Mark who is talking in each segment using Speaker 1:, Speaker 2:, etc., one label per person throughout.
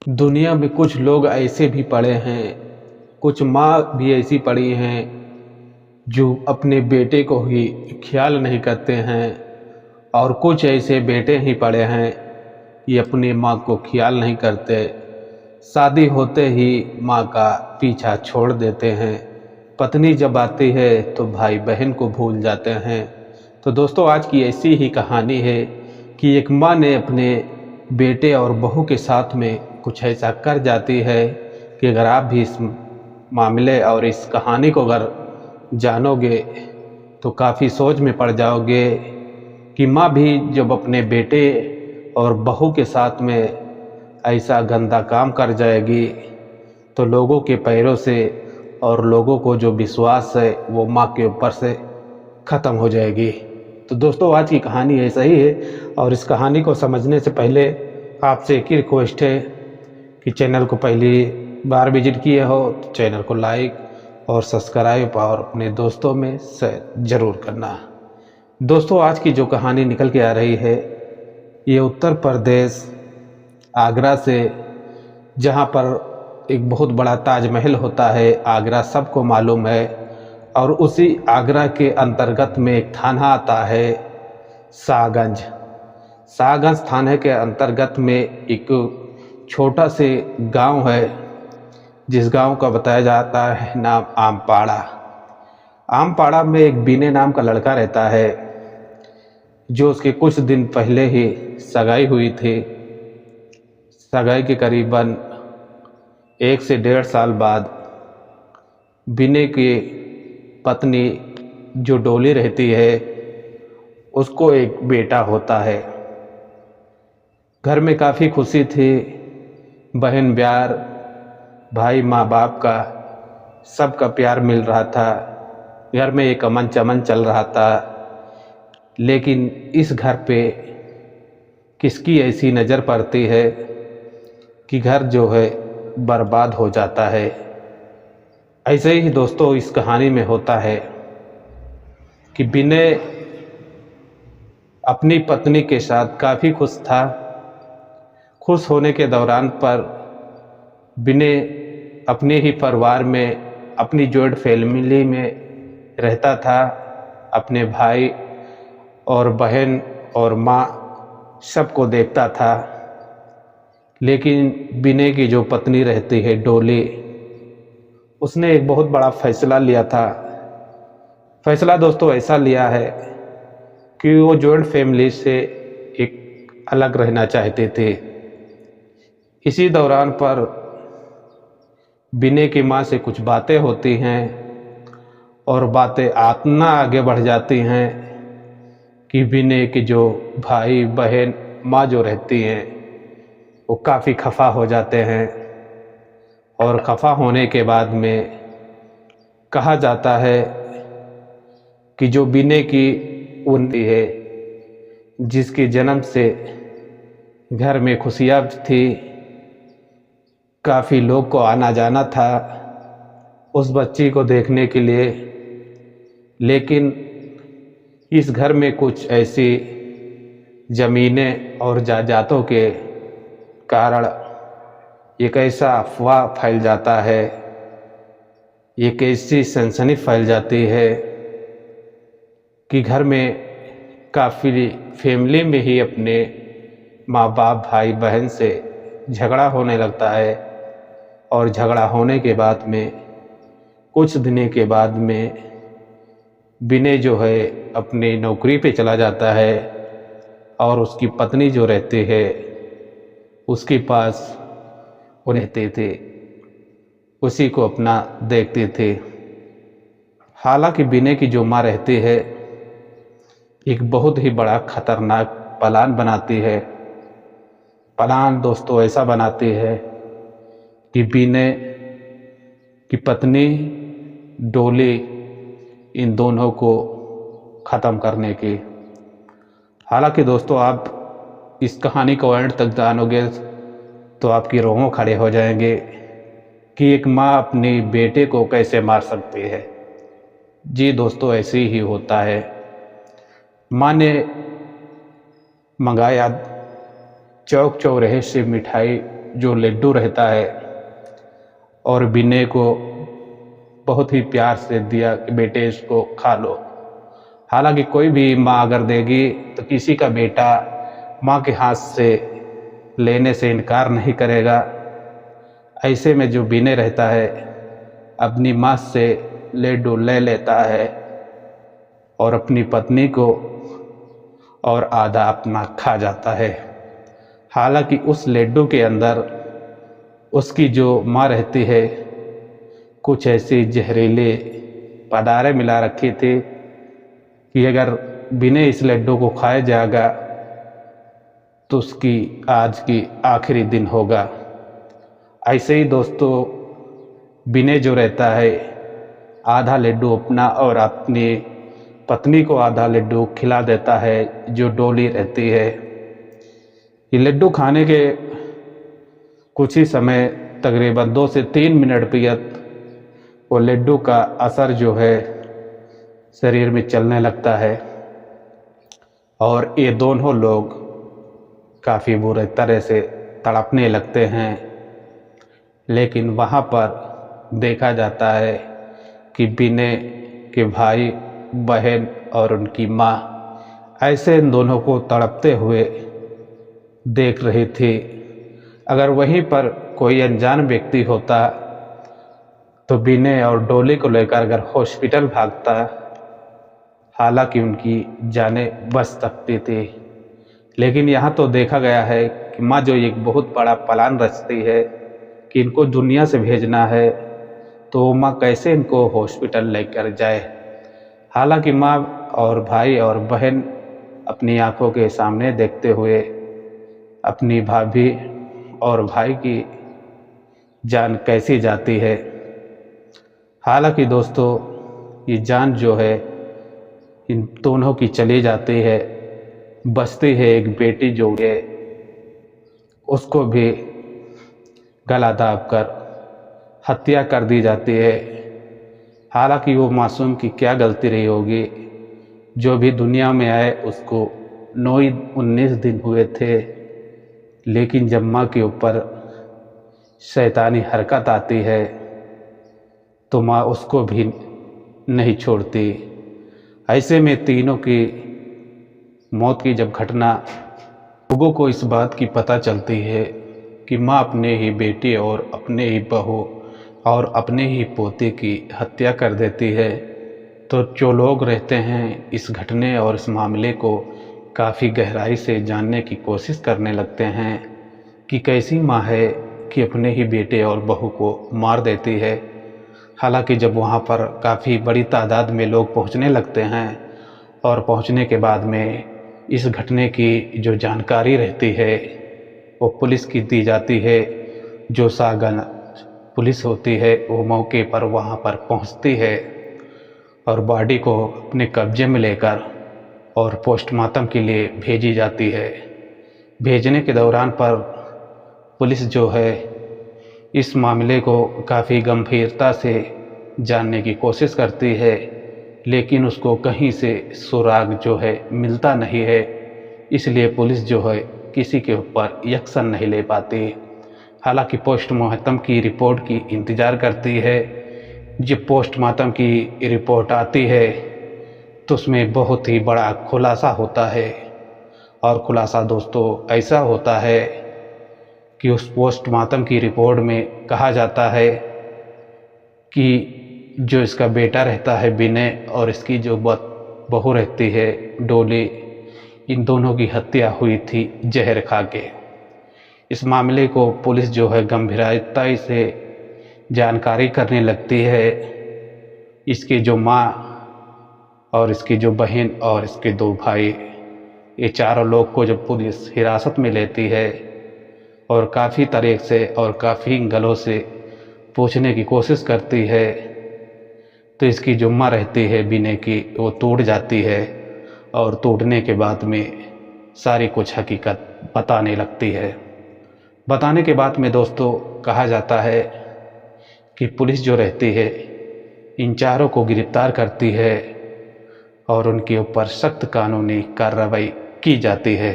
Speaker 1: दुनिया में कुछ लोग ऐसे भी पड़े हैं, कुछ माँ भी ऐसी पड़ी हैं जो अपने बेटे को ही ख्याल नहीं करते हैं, और कुछ ऐसे बेटे ही पड़े हैं ये अपनी माँ को ख्याल नहीं करते। शादी होते ही माँ का पीछा छोड़ देते हैं। पत्नी जब आती है तो भाई बहन को भूल जाते हैं। तो दोस्तों, आज की ऐसी ही कहानी है कि एक माँ ने अपने बेटे और बहू के साथ में कुछ ऐसा कर जाती है कि अगर आप भी इस मामले और इस कहानी को अगर जानोगे तो काफ़ी सोच में पड़ जाओगे कि माँ भी जब अपने बेटे और बहू के साथ में ऐसा गंदा काम कर जाएगी तो लोगों के पैरों से और लोगों को जो विश्वास है वो माँ के ऊपर से ख़त्म हो जाएगी। तो दोस्तों, आज की कहानी ऐसा ही है, और इस कहानी को समझने से पहले आपसे एक ही रिक्वेस्ट है कि चैनल को पहली बार विजिट किए हो तो चैनल को लाइक और सब्सक्राइब और अपने दोस्तों में शेयर ज़रूर करना। दोस्तों, आज की जो कहानी निकल के आ रही है ये उत्तर प्रदेश आगरा से, जहाँ पर एक बहुत बड़ा ताजमहल होता है। आगरा सबको मालूम है, और उसी आगरा के अंतर्गत में एक थाना आता है शाहगंज। शाहगंज थाने के अंतर्गत में एक छोटा से गांव है जिस गांव का बताया जाता है नाम आमपाड़ा। आमपाड़ा में एक बीने नाम का लड़का रहता है जो उसके कुछ दिन पहले ही सगाई हुई थी। सगाई के करीबन 1 से 1.5 साल बाद बीने की पत्नी जो डोली रहती है उसको एक बेटा होता है। घर में काफ़ी खुशी थी, बहन प्यार, भाई माँ बाप का सबका प्यार मिल रहा था। घर में एक अमन चमन चल रहा था। लेकिन इस घर पे किसकी ऐसी नज़र पड़ती है कि घर जो है बर्बाद हो जाता है। ऐसे ही दोस्तों इस कहानी में होता है कि विनय अपनी पत्नी के साथ काफ़ी खुश था। खुश होने के दौरान पर विनय अपने ही परिवार में, अपनी जॉइंट फैमिली में रहता था। अपने भाई और बहन और माँ सबको देखता था। लेकिन विनय की जो पत्नी रहती है डोली, उसने एक बहुत बड़ा फैसला लिया था। फैसला दोस्तों ऐसा लिया है कि वो जॉइंट फैमिली से एक अलग रहना चाहते थे। इसी दौरान पर विनय की माँ से कुछ बातें होती हैं, और बातें इतना आगे बढ़ जाती हैं कि विनय के जो भाई बहन माँ जो रहती हैं वो काफ़ी खफा हो जाते हैं। और खफा होने के बाद में कहा जाता है कि जो विनय की उन्नति है, जिसके जन्म से घर में खुशियाँ थी, काफ़ी लोग को आना जाना था उस बच्ची को देखने के लिए। लेकिन इस घर में कुछ ऐसी ज़मीनें और जायदादों के कारण एक ऐसा अफवाह फैल जाता है, एक ऐसी सनसनी फैल जाती है कि घर में काफ़ी फैमिली में ही अपने माँ बाप भाई बहन से झगड़ा होने लगता है। और झगड़ा होने के बाद में कुछ दिनों के बाद में विनय जो है अपनी नौकरी पे चला जाता है, और उसकी पत्नी जो रहती है उसके पास वो रहते थे, उसी को अपना देखते थे। हालांकि विनय की जो माँ रहती है एक बहुत ही बड़ा खतरनाक प्लान बनाती है। प्लान दोस्तों ऐसा बनाती है कि विनय की पत्नी डोली इन दोनों को ख़त्म करने की। हालांकि दोस्तों आप इस कहानी को एंड तक जानोगे तो आपकी रोंगें खड़े हो जाएंगे कि एक माँ अपने बेटे को कैसे मार सकती है। जी दोस्तों, ऐसे ही होता है। माँ ने मंगाया चौक चौराहे से मिठाई जो लड्डू रहता है और विनय को बहुत ही प्यार से दिया कि बेटे इसको खा लो। हालांकि कोई भी माँ अगर देगी तो किसी का बेटा माँ के हाथ से लेने से इनकार नहीं करेगा। ऐसे में जो विनय रहता है अपनी माँ से लड्डू ले लेता है और अपनी पत्नी को और आधा अपना खा जाता है। हालांकि उस लड्डू के अंदर उसकी जो माँ रहती है कुछ ऐसे जहरीले पदार्थ मिला रखे थे कि अगर विनय इस लड्डू को खाया जाएगा तो उसकी आज की आखिरी दिन होगा। ऐसे ही दोस्तों विनय जो रहता है आधा लड्डू अपना और अपनी पत्नी को आधा लड्डू खिला देता है जो डोली रहती है। ये लड्डू खाने के कुछ ही समय तकरीबन 2 से 3 मिनट पियत वो लड्डू का असर जो है शरीर में चलने लगता है और ये दोनों लोग काफ़ी बुरे तरह से तड़पने लगते हैं। लेकिन वहाँ पर देखा जाता है कि विनय के भाई बहन और उनकी माँ ऐसे इन दोनों को तड़पते हुए देख रही थी। अगर वहीं पर कोई अनजान व्यक्ति होता तो विनय और डोली को लेकर अगर हॉस्पिटल भागता, हालांकि उनकी जानें बच सकती थी। लेकिन यहाँ तो देखा गया है कि माँ जो एक बहुत बड़ा प्लान रचती है कि इनको दुनिया से भेजना है तो माँ कैसे इनको हॉस्पिटल लेकर जाए। हालांकि माँ और भाई और बहन अपनी आंखों के सामने देखते हुए अपनी भाभी और भाई की जान कैसी जाती है। हालांकि दोस्तों ये जान जो है इन दोनों की चली जाती है, बचती है एक बेटी जो है उसको भी गला दाबकर हत्या कर दी जाती है। हालांकि वो मासूम की क्या गलती रही होगी, जो भी दुनिया में आए उसको 19 दिन हुए थे, लेकिन जब माँ के ऊपर शैतानी हरकत आती है तो माँ उसको भी नहीं छोड़ती। ऐसे में तीनों की मौत की जब घटना लोगों को इस बात की पता चलती है कि माँ अपने ही बेटे और अपने ही बहू और अपने ही पोते की हत्या कर देती है, तो जो लोग रहते हैं इस घटने और इस मामले को काफ़ी गहराई से जानने की कोशिश करने लगते हैं कि कैसी माँ है कि अपने ही बेटे और बहू को मार देती है। हालांकि जब वहाँ पर काफ़ी बड़ी तादाद में लोग पहुँचने लगते हैं और पहुँचने के बाद में इस घटने की जो जानकारी रहती है वो पुलिस की दी जाती है। जो सागन पुलिस होती है वो मौके पर वहाँ पर पहुँचती है और बॉडी को अपने कब्जे में लेकर और पोस्टमार्टम के लिए भेजी जाती है। भेजने के दौरान पर पुलिस जो है इस मामले को काफ़ी गंभीरता से जानने की कोशिश करती है, लेकिन उसको कहीं से सुराग जो है मिलता नहीं है। इसलिए पुलिस जो है किसी के ऊपर एक्शन नहीं ले पाती। हालांकि पोस्टमार्टम की रिपोर्ट की इंतज़ार करती है। जब पोस्टमार्टम की रिपोर्ट आती है तो उसमें बहुत ही बड़ा खुलासा होता है और खुलासा दोस्तों ऐसा होता है कि उस पोस्टमार्टम की रिपोर्ट में कहा जाता है कि जो इसका बेटा रहता है विनय और इसकी जो बहू रहती है डोली, इन दोनों की हत्या हुई थी जहर खा के। इस मामले को पुलिस जो है गंभीरता से जानकारी करने लगती है। इसकी जो माँ और इसकी जो बहन और इसके 2 भाई, ये चारों लोग को जब पुलिस हिरासत में लेती है और काफ़ी तरह से और काफ़ी गलों से पूछने की कोशिश करती है तो इसकी जो माँ रहती है विनय की वो टूट जाती है और टूटने के बाद में सारी कुछ हकीकत बताने लगती है। बताने के बाद में दोस्तों कहा जाता है कि पुलिस जो रहती है इन चारों को गिरफ्तार करती है और उनके ऊपर सख्त कानूनी कार्रवाई की जाती है।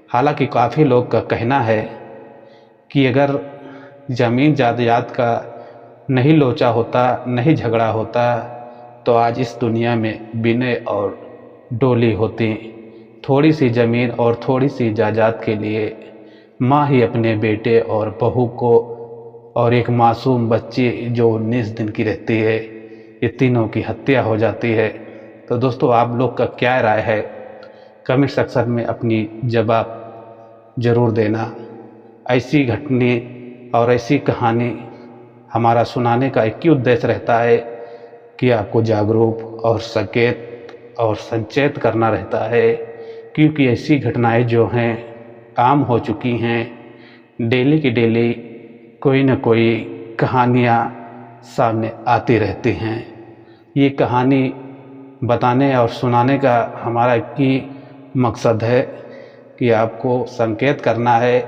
Speaker 1: हालांकि काफ़ी लोग का कहना है कि अगर ज़मीन जायदाद का नहीं लोचा होता, नहीं झगड़ा होता, तो आज इस दुनिया में विनय और डोली होती। थोड़ी सी ज़मीन और थोड़ी सी जायदाद के लिए माँ ही अपने बेटे और बहू को और एक मासूम बच्ची जो 19 दिन की रहती है, ये तीनों की हत्या हो जाती है। तो दोस्तों, आप लोग का क्या राय है? कमेंट सेक्शन में अपनी जवाब ज़रूर देना। ऐसी घटना और ऐसी कहानी हमारा सुनाने का एक ही उद्देश्य रहता है कि आपको जागरूक और सचेत और संचेत करना रहता है, क्योंकि ऐसी घटनाएं जो हैं आम हो चुकी हैं। डेली की डेली कोई न कोई कहानियाँ सामने आती रहती हैं। ये कहानी बताने और सुनाने का हमारा एक ही मकसद है कि आपको संकेत करना है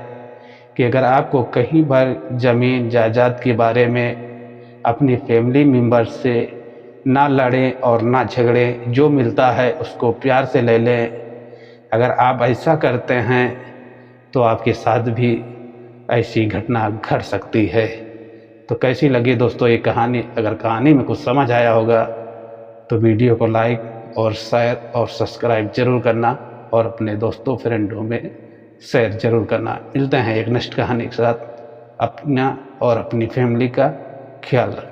Speaker 1: कि अगर आपको कहीं पर ज़मीन जायदाद के बारे में अपनी फैमिली मेम्बर से ना लड़ें और ना झगड़ें, जो मिलता है उसको प्यार से ले लें। अगर आप ऐसा करते हैं तो आपके साथ भी ऐसी घटना घट सकती है। तो कैसी लगी दोस्तों ये कहानी? अगर कहानी में कुछ समझ आया होगा तो वीडियो को लाइक और शेयर और सब्सक्राइब ज़रूर करना और अपने दोस्तों फ्रेंडों में शेयर ज़रूर करना। मिलते हैं एक नेक्स्ट कहानी के साथ। अपना और अपनी फैमिली का ख्याल रखें।